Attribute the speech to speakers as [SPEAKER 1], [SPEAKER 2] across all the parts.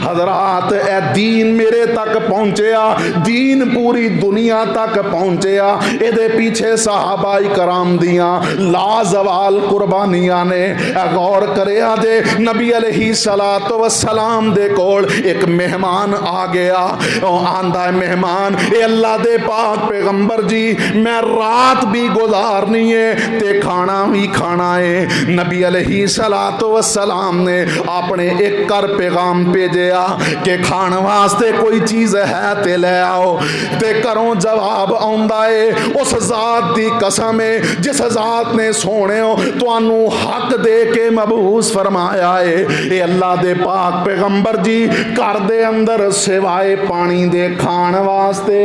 [SPEAKER 1] حضرات اے دین میرے تک پہنچیا، دین پوری دنیا تک پہنچیا، اے دے پیچھے صحابہ کرام دیاں لازوال قربانیاں نے۔ غور کریا جے نبی علیہ السلام دے کول ایک مہمان آ گیا، آندہ مہمان اے اللہ دے پاک پیغمبر جی میں رات بھی گزارنی ہے تے کھانا بھی کھانا ہے۔ نبی علیہ السلام نے اپنے ایک کر پیغام بھیجیا کہ کھان واسطے کوئی چیز ہے تے لے آؤ، تے کروں جواب آندا ہے اس ذات دی قسم ہے جس ذات نے سونے ہو توانوں حق دے کے مبعوث فرمایا ہے۔ اے اللہ دے پاک پیغمبر جی گھر دے اندر سوائے پانی دے کھان واسطے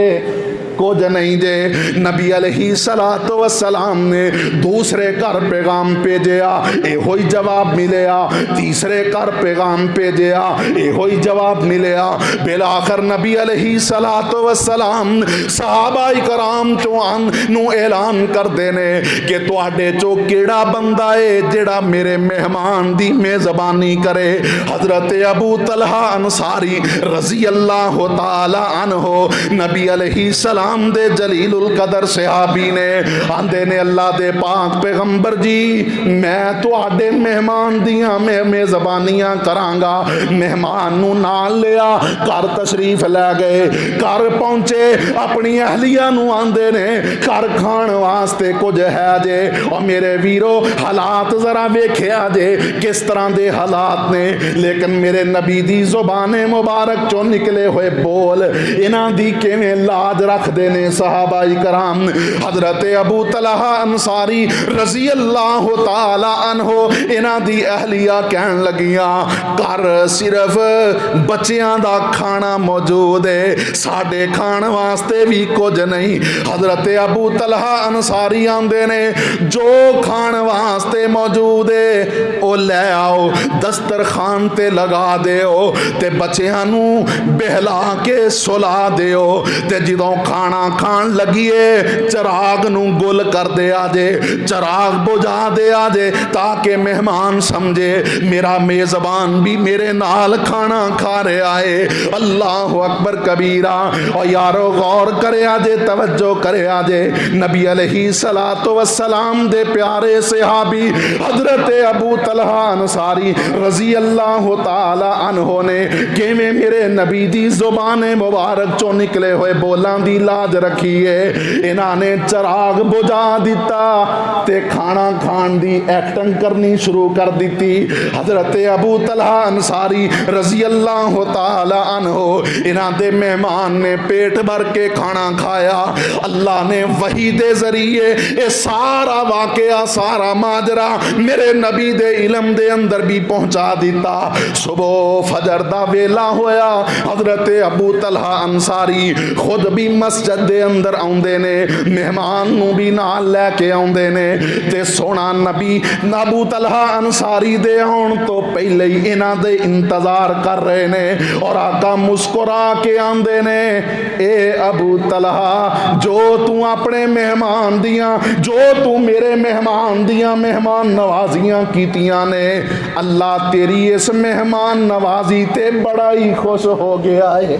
[SPEAKER 1] کچھ نہیں جے۔ نبی علیہ السلام نے دوسرے گھر پیغام بھیجیا، اے ہوئی جواب ملیا، تیسرے گھر پیغام بھیجیا، اے ہوئی جواب ملیا۔ بالآخر نبی علیہ السلام صحابہ کرام چوان نو اعلان کر دینے کہ تواڈے چو کیڑا بندہ ہے جڑا میرے مہمان دی میزبانی کرے۔ حضرت ابو طلحہ انصاری رضی اللہ تعالی عنہ نبی علیہ السلام دے جلیل القدر صحابی نے آندے نے اللہ دے پاک پیغمبر جی میں تو آڈے مہمان دیاں میں میزبانیاں کرانگا۔ مہمان نو نال لیا، کار تشریف لے گئے، کار پہنچے، اپنی اہلیہ نو آندے نے کار کھان واسطے کچھ ہے جے۔ اور میرے ویرو حالات ذرا ویکھیا جے کس طرح دے حالات نے، لیکن میرے نبی دی زبان مبارک چو نکلے ہوئے بول انہاں دی کیویں لاج رکھ دینے صحابہ کرام۔ حضرت ابو طلحہ انصاری رضی اللہ تعالی عنہ انہاں دی اہلیہ کہن لگیاں کر صرف بچیاں دا کھانا موجود ہے، ساڈے کھان واسطے بھی کچھ نہیں۔ حضرت ابو طلحہ انصاری آندے نے جو کھان واسطے موجود ہے او لے آؤ، دسترخوان تے لگا دیو تے بچیاں نو بہلا کے سلا دیو، تے جدوں کھانا کھان لگیے چراغ نو گل کر دیا جے، چراغ بجھا دیا جے تاکہ مہمان سمجھے میرا میزبان بھی میرے نال کھانا کھا رہا ہے۔ اللہ اکبر کبیرہ۔ اور یارو غور کرے آجے، توجہ کرے آجے، نبی علیہ السلام دے پیارے صحابی حضرت ابو طلحہ انصاری رضی اللہ تعالی عنہ نے کیویں میرے نبی دی زبان مبارک چو نکلے ہوئے بولاں دی لاج رکھی ہے۔ انہاں نے چراغ بجھا دیتا تے کھانا کھان دی ایکٹنگ کرنی شروع کر دیتی۔ حضرت ابو طلحہ انصاری رضی اللہ تعالی عنہ انہاں دے مہمان نے پیٹ بھر کے کھانا کھایا۔ اللہ نے وحی دے ذریعے اے سارا واقعہ، سارا ماجرا میرے نبی دے علم دے اندر بھی پہنچا دیتا۔ صبح فجر دا ویلا ہویا، حضرت ابو طلحہ انصاری خود بھی مسجد دے اندر آندے نے، مہمان نو بھی نال لے کے آندے نے، تے سونا نبی ابو طلحہ انصاری دے آن تو پہلے ہی انہاں دے انتظار کر رہے نے، اور آقا مسکرا کے آندے نے اے ابو طلحہ جو تو اپنے مہمان دیاں، جو تو میرے مہمان دیاں مہمان نوازیاں کیتیاں نے، اللہ تیری اس مہمان نوازی تے بڑا ہی خوش ہو گیا ہے،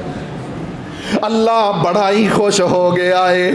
[SPEAKER 1] اللہ بڑا ہی خوش ہو گیا ہے۔